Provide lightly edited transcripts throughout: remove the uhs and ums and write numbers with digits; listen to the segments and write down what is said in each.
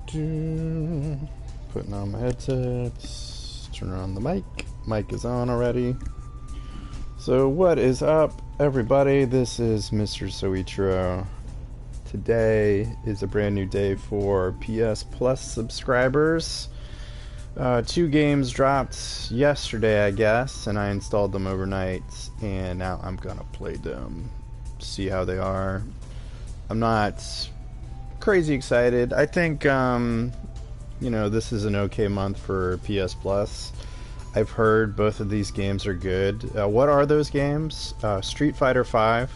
Putting on my headsets. Turn on the mic. Mic is on already. So what is up, everybody? This is MrSoichiro. Today is a brand new day for PS Plus subscribers. 2 games dropped yesterday, I guess, and I installed them overnight, and now I'm gonna play them, see how they are. I'm not crazy excited. I think, this is an okay month for PS Plus. I've heard both of these games are good. What are those games? Street Fighter V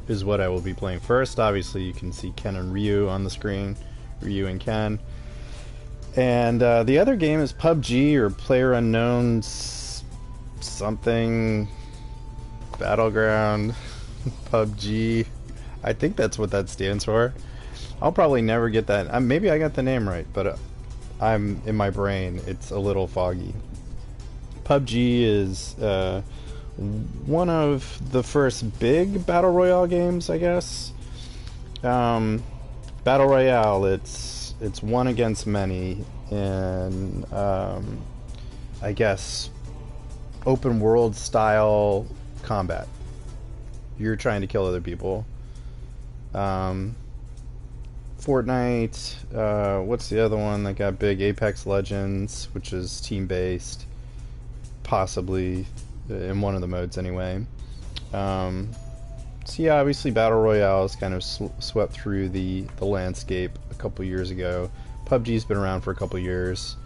is what I will be playing first. Obviously, you can see Ken and Ryu on the screen. Ryu and Ken. And the other game is PUBG, or PlayerUnknown's something Battleground. PUBG. I think that's what that stands for. I'll probably never get that. Maybe I got the name right, but I'm in my brain. It's a little foggy. PUBG is one of the first big battle royale games, I guess. Battle royale. It's one against many, and I guess open world style combat. You're trying to kill other people. Fortnite, what's the other one that got big? Apex Legends, which is team-based, possibly, in one of the modes anyway. So yeah, obviously Battle Royale has kind of swept through the landscape a couple years ago. PUBG's been around for a couple years.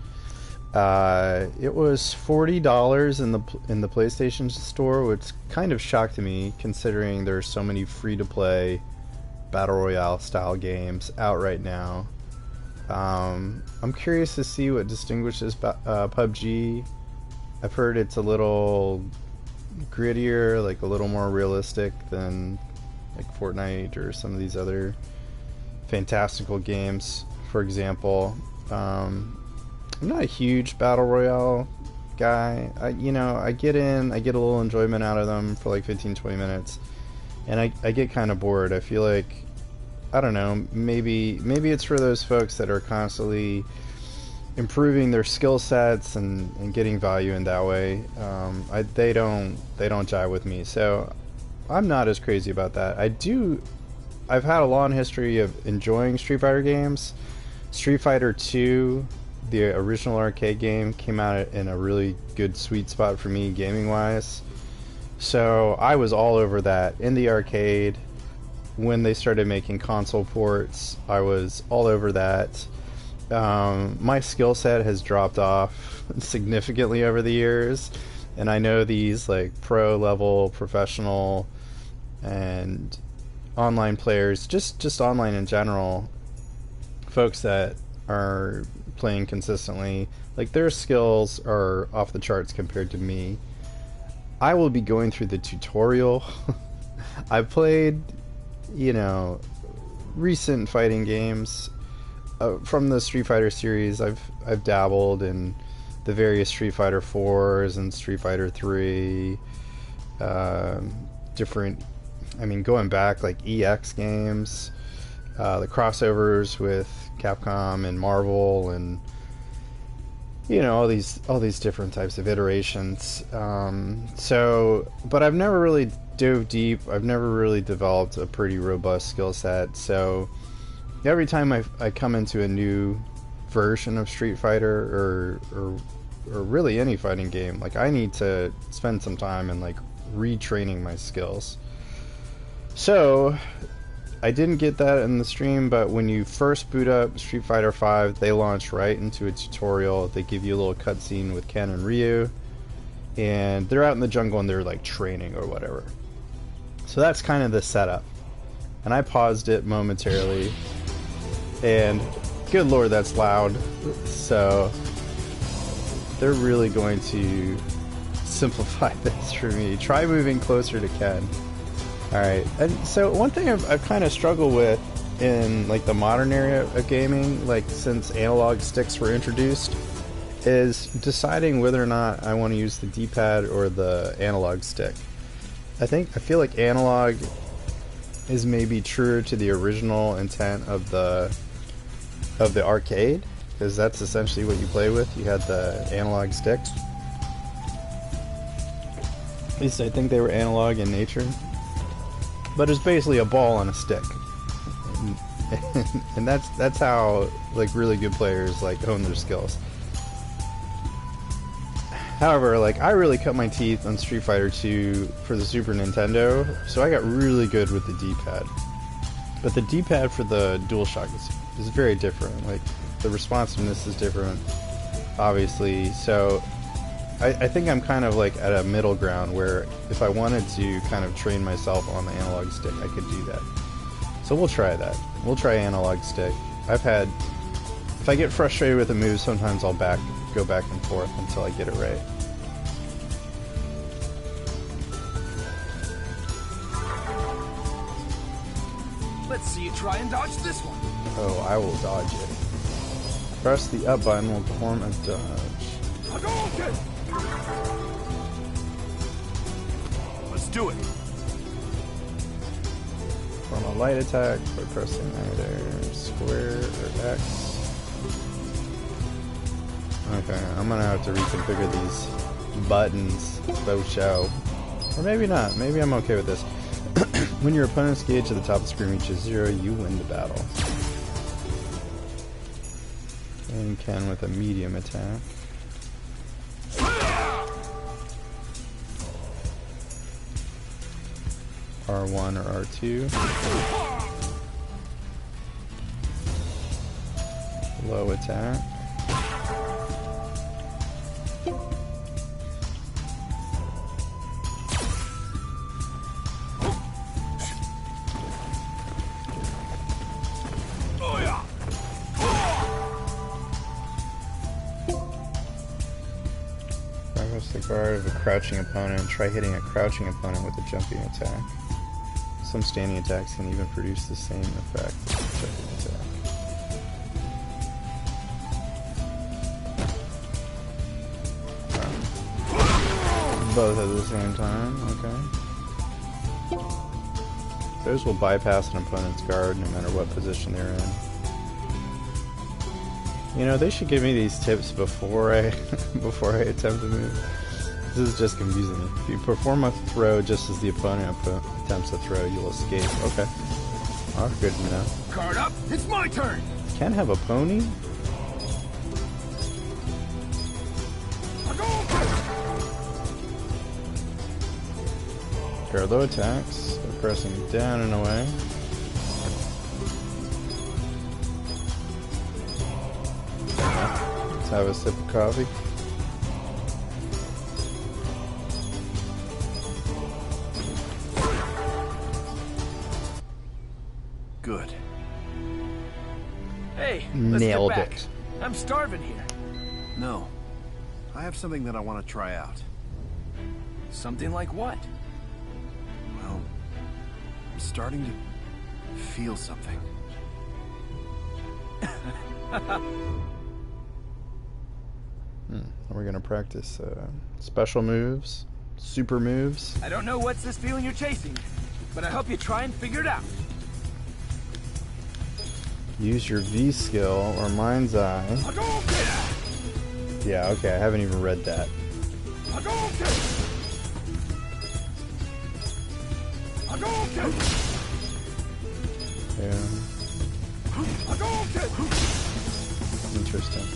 It was $40 in the PlayStation Store, which kind of shocked me considering there's so many free-to-play Battle Royale style games out right now. I'm curious to see what distinguishes PUBG. I've heard it's a little grittier, like a little more realistic than like Fortnite or some of these other fantastical games. For example, I'm not a huge Battle Royale guy. I get in, I get a little enjoyment out of them for like 15-20 minutes, and I get kind of bored. I feel like, I don't know, maybe it's for those folks that are constantly improving their skill sets and getting value in that way. They don't jive with me, so I'm not as crazy about that. I've had a long history of enjoying Street Fighter games. Street Fighter 2, the original arcade game, came out in a really good sweet spot for me gaming wise. So I was all over that in the arcade. When they started making console ports, I was all over that. My skill set has dropped off significantly over the years, and I know these like pro level, professional, and online players, just online in general, folks that are playing consistently, like their skills are off the charts compared to me. I will be going through the tutorial. I've played, recent fighting games from the Street Fighter series. I've dabbled in the various Street Fighter 4s and Street Fighter 3, different, going back like EX games, the crossovers with Capcom and Marvel, and all these different types of iterations. But I've never really dove deep. I've never really developed a pretty robust skill set. So every time I come into a new version of Street Fighter or really any fighting game, like I need to spend some time and like retraining my skills. So I didn't get that in the stream, but when you first boot up Street Fighter V, they launch right into a tutorial. They give you a little cutscene with Ken and Ryu, and they're out in the jungle and they're like training or whatever. So that's kind of the setup. And I paused it momentarily, and good lord, that's loud. So they're really going to simplify this for me. Try moving closer to Ken. Alright, and so one thing I've kind of struggled with in like the modern area of gaming, like since analog sticks were introduced, is deciding whether or not I want to use the D-pad or the analog stick. I feel like analog is maybe truer to the original intent of the of the arcade, because that's essentially what you play with. You had the analog stick. At least I think they were analog in nature. But it's basically a ball on a stick. And that's how like really good players like hone their skills. However, like I really cut my teeth on Street Fighter 2 for the Super Nintendo, so I got really good with the D-pad. But the D-pad for the DualShock is very different. Like the responsiveness is different, obviously. So I think I'm kind of like at a middle ground where if I wanted to kind of train myself on the analog stick, I could do that. So we'll try that. We'll try analog stick. If I get frustrated with a move, sometimes I'll go back and forth until I get it right. Let's see you try and dodge this one. Oh, I will dodge it. Press the up button will perform a dodge. Let's do it. Perform a light attack by pressing either square or X. Okay, I'm gonna have to reconfigure these buttons, faux show. Or maybe not, maybe I'm okay with this. When your opponent's gauge at the top of the screen reaches 0, you win the battle. And can with a medium attack. R1 or R2. Low attack. Press the guard of a crouching opponent and try hitting a crouching opponent with a jumping attack. Some standing attacks can even produce the same effect as a jumping attack. Both at the same time, okay. Those will bypass an opponent's guard no matter what position they're in. You know, they should give me these tips before I attempt to move. This is just confusing me. If you perform a throw just as the opponent attempts a throw, you'll escape. Okay. Oh, good to know. Card up, it's my turn! Can't have a pony? Low attacks, by pressing down and away. Let's have a sip of coffee. Good. Hey, let's nailed get back. it. I'm starving here. No. I have something that I want to try out. Something like what? Well, I'm starting to feel something. Are we gonna practice special moves? Super moves? I don't know what's this feeling you're chasing, but I hope you try and figure it out. Use your V skill or Mind's Eye. Yeah, okay, I haven't even read that. Yeah. Interesting.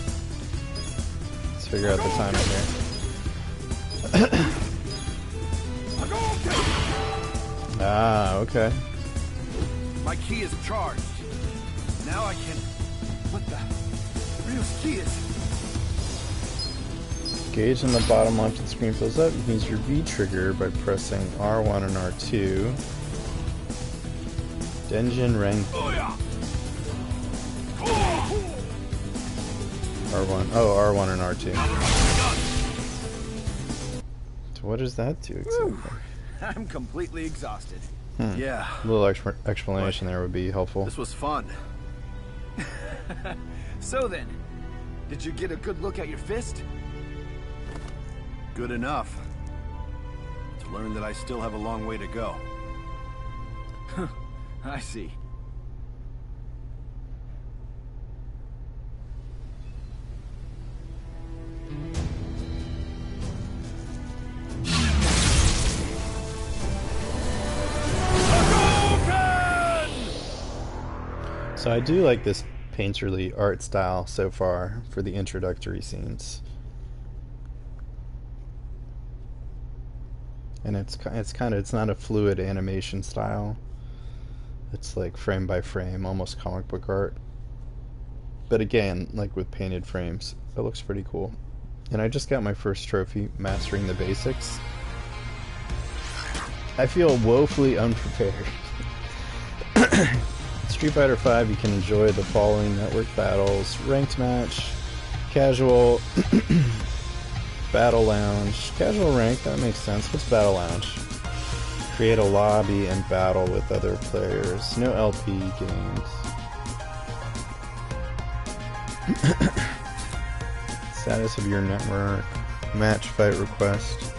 Let's figure out the timing here. Ah, okay. My key is charged. Now I can... What the... Ryu's key is... Gauge on the bottom left of the screen fills up. You can use your V trigger by pressing R1 and R2. Denjin Reng. R1. Oh, R1 and R2. So what does that do exactly? I'm completely exhausted. Yeah. A little explanation there would be helpful. This was fun. So then, did you get a good look at your fist? Good enough. To learn that I still have a long way to go. I see. So I do like this painterly art style so far for the introductory scenes. And it's not a fluid animation style. It's like frame by frame, almost comic book art. But again, like with painted frames, it looks pretty cool. And I just got my first trophy, mastering the basics. I feel woefully unprepared. Street Fighter V, you can enjoy the following network battles: ranked match, casual, battle lounge. Casual rank, that makes sense. What's battle lounge? Create a lobby and battle with other players. No LP games. Status of your network. Match fight request.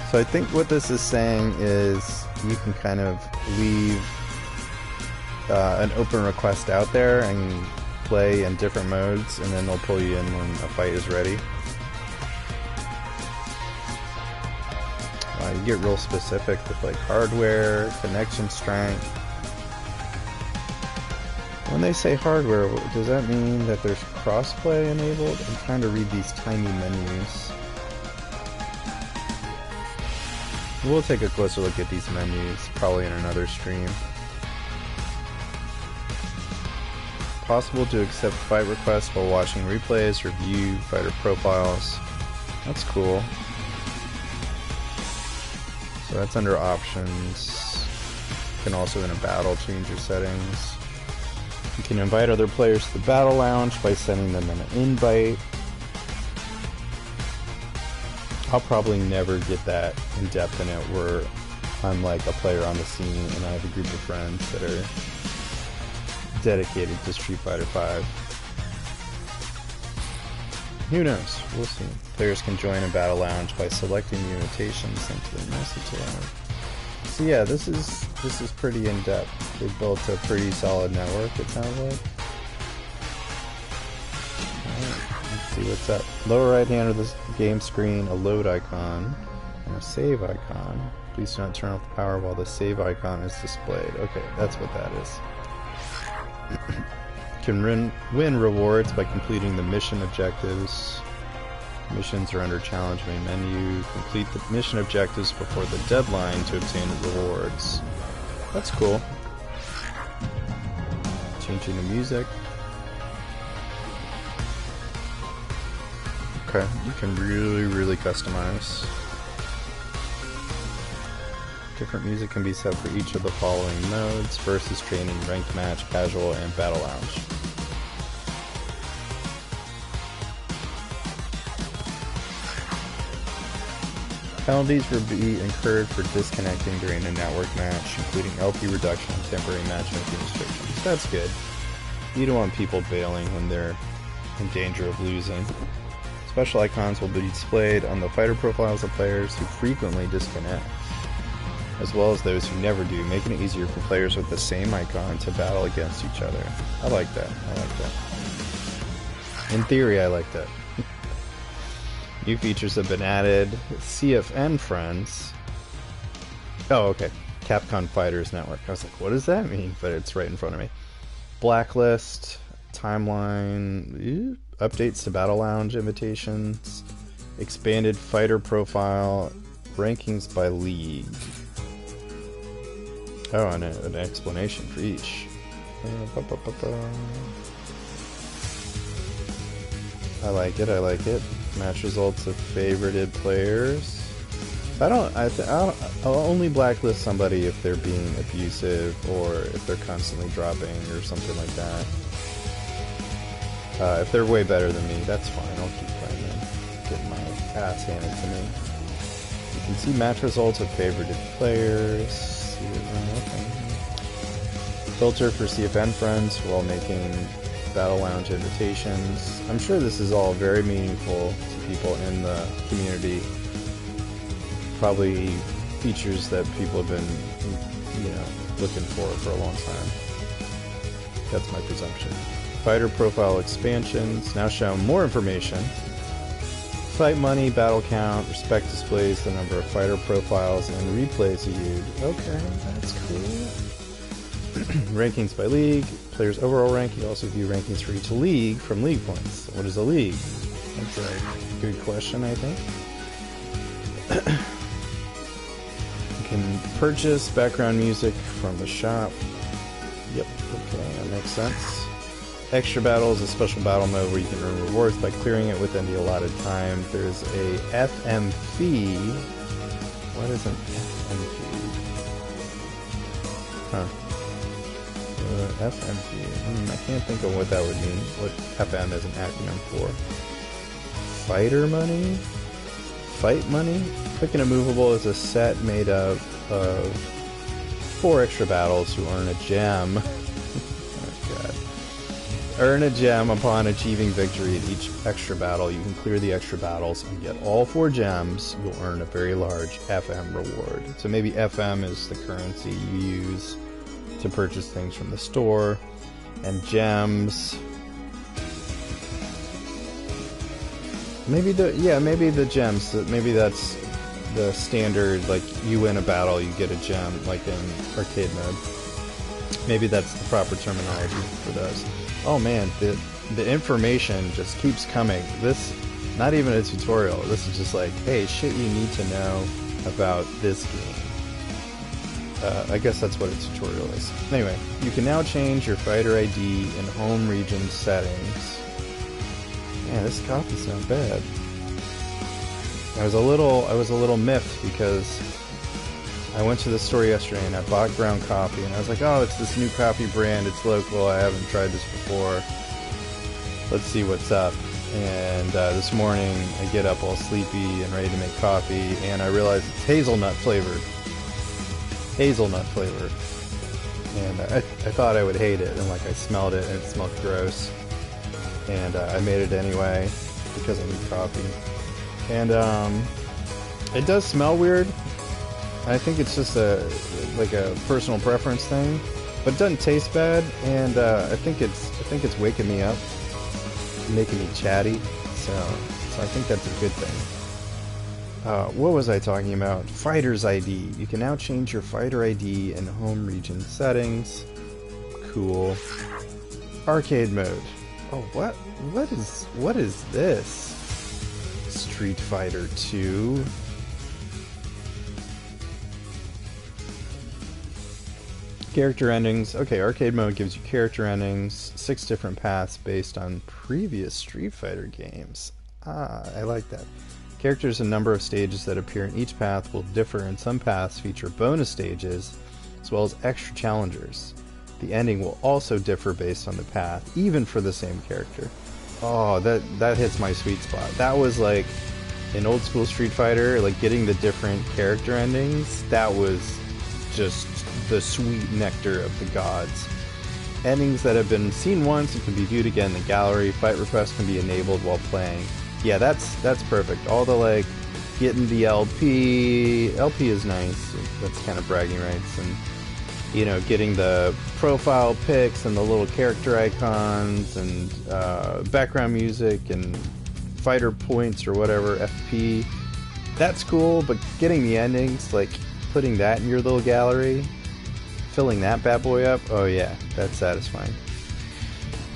So I think what this is saying is you can kind of leave an open request out there and play in different modes, and then they'll pull you in when a fight is ready. You get real specific with like hardware, connection strength. When they say hardware, does that mean that there's crossplay enabled? I'm trying to read these tiny menus. We'll take a closer look at these menus, probably in another stream. Possible to accept fight requests while watching replays, review fighter profiles. That's cool. So that's under options. You can also, in a battle, change your settings. You can invite other players to the battle lounge by sending them an invite. I'll probably never get that in depth in it where I'm like a player on the scene and I have a group of friends that are dedicated to Street Fighter V. Who knows? We'll see. Players can join a battle lounge by selecting the invitation sent to their message line. So yeah, this is pretty in depth. They've built a pretty solid network, it sounds like. Alright, let's see what's up. Lower right hand of the game screen, a load icon and a save icon. Please do not turn off the power while the save icon is displayed. Okay, that's what that is. Can win rewards by completing the mission objectives. Missions are under challenge main menu. Complete the mission objectives before the deadline to obtain rewards. That's cool. Changing the music. Okay, you can really customize. Different music can be set for each of the following modes: versus, training, ranked match, casual, and battle lounge. Penalties will be incurred for disconnecting during a network match, including LP reduction and temporary matchmaking restrictions. That's good. You don't want people bailing when they're in danger of losing. Special icons will be displayed on the fighter profiles of players who frequently disconnect, as well as those who never do, making it easier for players with the same icon to battle against each other. I like that. I like that. In theory, I like that. New features have been added. CFN Friends. Oh, okay. Capcom Fighters Network. I was like, what does that mean? But it's right in front of me. Blacklist. Timeline. Updates to Battle Lounge invitations. Expanded fighter profile. Rankings by league. Oh, and an explanation for each. I like it, I like it. Match results of favorited players. I'll only blacklist somebody if they're being abusive or if they're constantly dropping or something like that. If they're way better than me, that's fine. I'll keep playing them. Getting my ass handed to me. You can see match results of favorited players. Filter for CFN friends while making Battle Lounge invitations. I'm sure this is all very meaningful to people in the community. Probably features that people have been, looking for a long time. That's my presumption. Fighter profile expansions now show more information. Fight money, battle count, respect displays the number of fighter profiles and replays viewed. Okay, that's cool. Rankings by league, players' overall rank. You also view rankings for each league from league points. What is a league? That's a good question, I think. You can purchase background music from the shop. Yep, okay, that makes sense. Extra battle is a special battle mode where you can earn rewards by clearing it within the allotted time. There's a FM fee. What is an FM fee? Huh. FM fee. I can't think of what that would mean. What FM is an acronym for. Fighter money? Fight money? Quick and Immovable is a set made up of 4 extra battles to earn a gem. Oh god. Earn a gem upon achieving victory in each extra battle. You can clear the extra battles and get all 4 gems. You'll earn a very large FM reward. So maybe FM is the currency you use to purchase things from the store. And gems... Maybe the gems. Maybe that's the standard, like, you win a battle, you get a gem, like in arcade mode. Maybe that's the proper terminology for those. Oh man, the information just keeps coming. This, not even a tutorial, this is just like, hey, shit you need to know about this game. I guess that's what a tutorial is. Anyway, you can now change your fighter ID in home region settings. Man, this coffee's not bad. I was a little miffed because I went to the store yesterday and I bought ground coffee and I was like, oh, it's this new coffee brand, it's local, I haven't tried this before. Let's see what's up. And this morning I get up all sleepy and ready to make coffee and I realize it's hazelnut flavored. Hazelnut flavored. And I thought I would hate it, and like I smelled it and it smelled gross. And I made it anyway because I need coffee. And it does smell weird. I think it's just a personal preference thing, but it doesn't taste bad. And I think it's waking me up, making me chatty. So I think that's a good thing. What was I talking about? Fighter's ID. You can now change your fighter ID in home region settings. Cool. Arcade mode. Oh, what is this? Street Fighter 2. Character endings. Okay, arcade mode gives you character endings, 6 different paths based on previous Street Fighter games. Ah, I like that. Characters and number of stages that appear in each path will differ, and some paths feature bonus stages as well as extra challengers. The ending will also differ based on the path, even for the same character. Oh, that hits my sweet spot. That was like in old school Street Fighter, like getting the different character endings, that was just the sweet nectar of the gods. Endings that have been seen once and can be viewed again in the gallery. Fight requests can be enabled while playing. Yeah, that's perfect. All the, like, getting the LP is nice. That's kind of bragging rights. And, you know, getting the profile pics and the little character icons and background music and fighter points or whatever, FP. That's cool, but getting the endings, like putting that in your little gallery, filling that bad boy up, oh yeah, that's satisfying.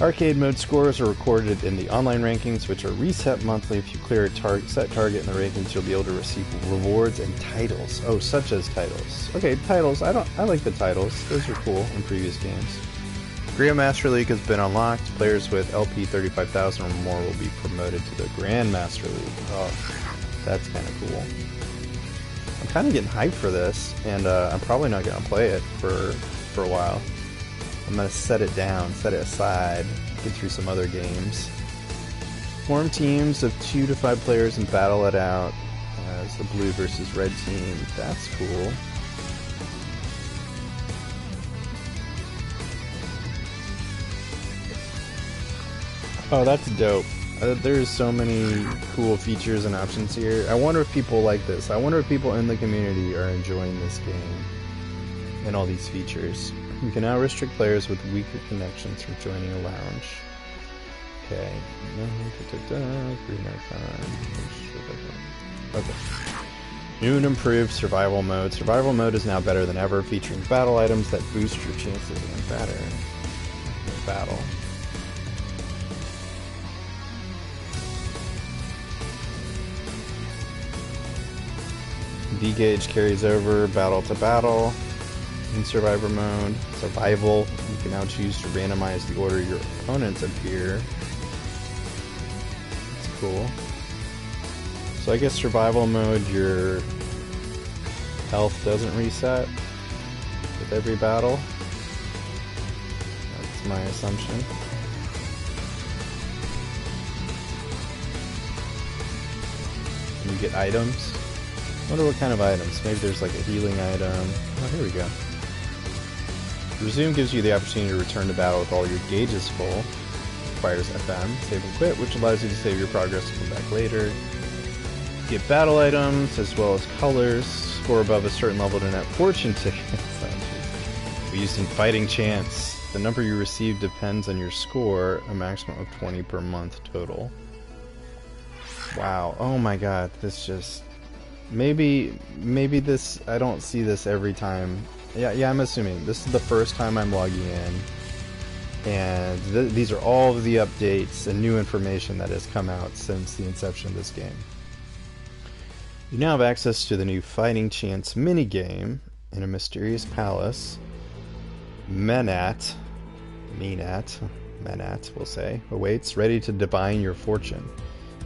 Arcade mode scores are recorded in the online rankings, which are reset monthly. If you clear a set target in the rankings, you'll be able to receive rewards and titles. Oh, such as titles. Okay, titles. I like the titles. Those are cool in previous games. Grandmaster League has been unlocked. Players with LP 35,000 or more will be promoted to the Grandmaster League. Oh, that's kind of cool. I'm kind of getting hyped for this, and I'm probably not going to play it for a while. I'm going to set it down, set it aside, get through some other games. Form teams of 2 to 5 players and battle it out as the blue versus red team. That's cool. Oh, that's dope. There's so many cool features and options here. I wonder if people like this. I wonder if people in the community are enjoying this game and all these features. You can now restrict players with weaker connections from joining a lounge. Okay. Green icon. Okay. New and improved survival mode. Survival mode is now better than ever, featuring battle items that boost your chances in battle. V-gauge carries over battle to battle. In survival mode, you can now choose to randomize the order your opponents appear. That's cool. So I guess survival mode, your health doesn't reset with every battle. That's my assumption. And you get items. I wonder what kind of items. Maybe there's like a healing item. Oh, here we go. Resume gives you the opportunity to return to battle with all your gauges full. Requires FM, save and quit, which allows you to save your progress to come back later. Get battle items as well as colors. Score above a certain level to net fortune tickets. We used in fighting chance. The number you receive depends on your score, a maximum of 20 per month total. Wow. Oh my god, this just... Maybe this... I don't see this every time. Yeah, I'm assuming. This is the first time I'm logging in. And these are all of the updates and new information that has come out since the inception of this game. You now have access to the new Fighting Chance minigame in a mysterious palace. Menat, we'll say, awaits, ready to divine your fortune.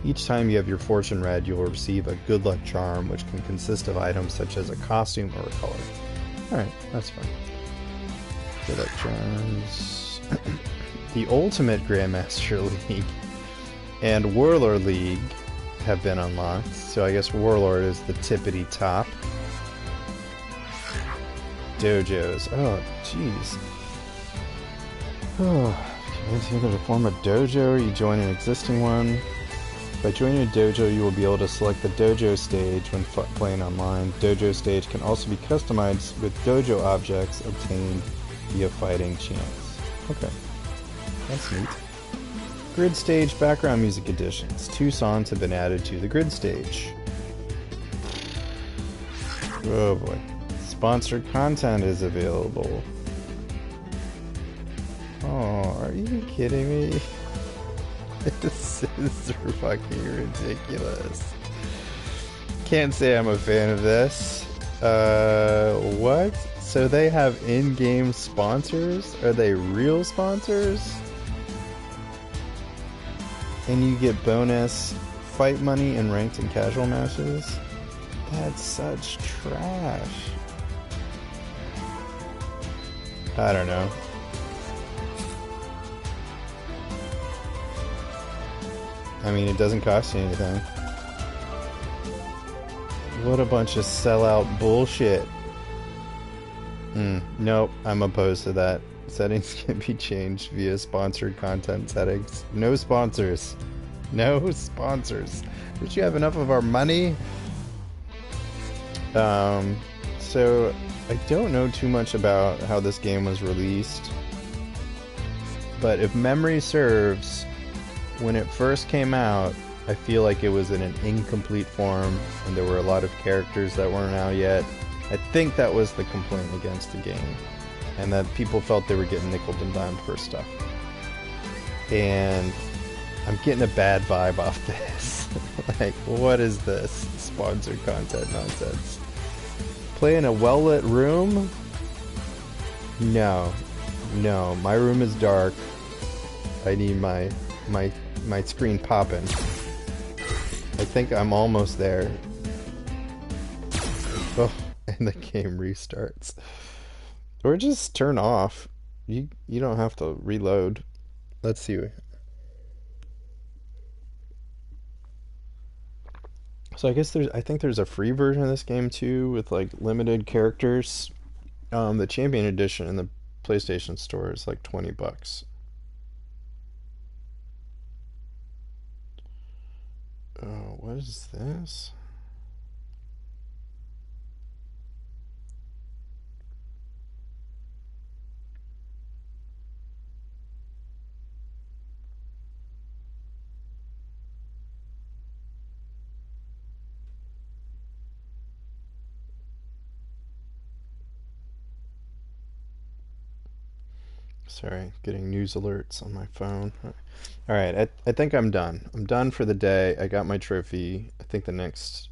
Each time you have your fortune read, you will receive a good luck charm, which can consist of items such as a costume or a color. Alright, that's fine. Good luck charms. The Ultimate Grandmaster League and Warlord League have been unlocked, so I guess Warlord is the tippity top. Dojos. Oh, jeez. Oh, can you enter to form a dojo or you join an existing one? By joining a dojo, you will be able to select the dojo stage when playing online. Dojo stage can also be customized with dojo objects obtained via Fighting Chance. Okay, that's neat. Grid Stage Background Music Editions. 2 songs have been added to the Grid Stage. Oh boy. Sponsored content is available. Oh, are you kidding me? This is fucking ridiculous. Can't say I'm a fan of this. What? So they have in-game sponsors? Are they real sponsors? And you get bonus fight money in ranked and casual matches? That's such trash. I don't know. I mean, it doesn't cost you anything. What a bunch of sellout bullshit. Nope, I'm opposed to that. Settings can be changed via sponsored content settings. No sponsors. No sponsors. Did you have enough of our money? So I don't know too much about how this game was released. But if memory serves, when it first came out, I feel like it was in an incomplete form, and there were a lot of characters that weren't out yet. I think that was the complaint against the game, and that people felt they were getting nickel and dimed for stuff. And I'm getting a bad vibe off this. Like, what is this sponsored content nonsense? Play in a well-lit room? No. No, my room is dark. I need my screen popping. I think I'm almost there. Oh, and the game restarts. Or just turn off. You don't have to reload. Let's see. So I guess I think there's a free version of this game too, with like limited characters. The Champion Edition in the PlayStation Store is like $20. Oh, what is this? Sorry, getting news alerts on my phone. All right, I think I'm done. I'm done for the day. I got my trophy. I think the next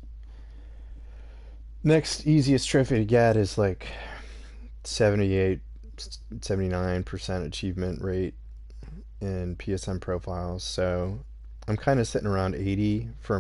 easiest trophy to get is like 78, 79% achievement rate in PSN profiles. So I'm kind of sitting around 80 for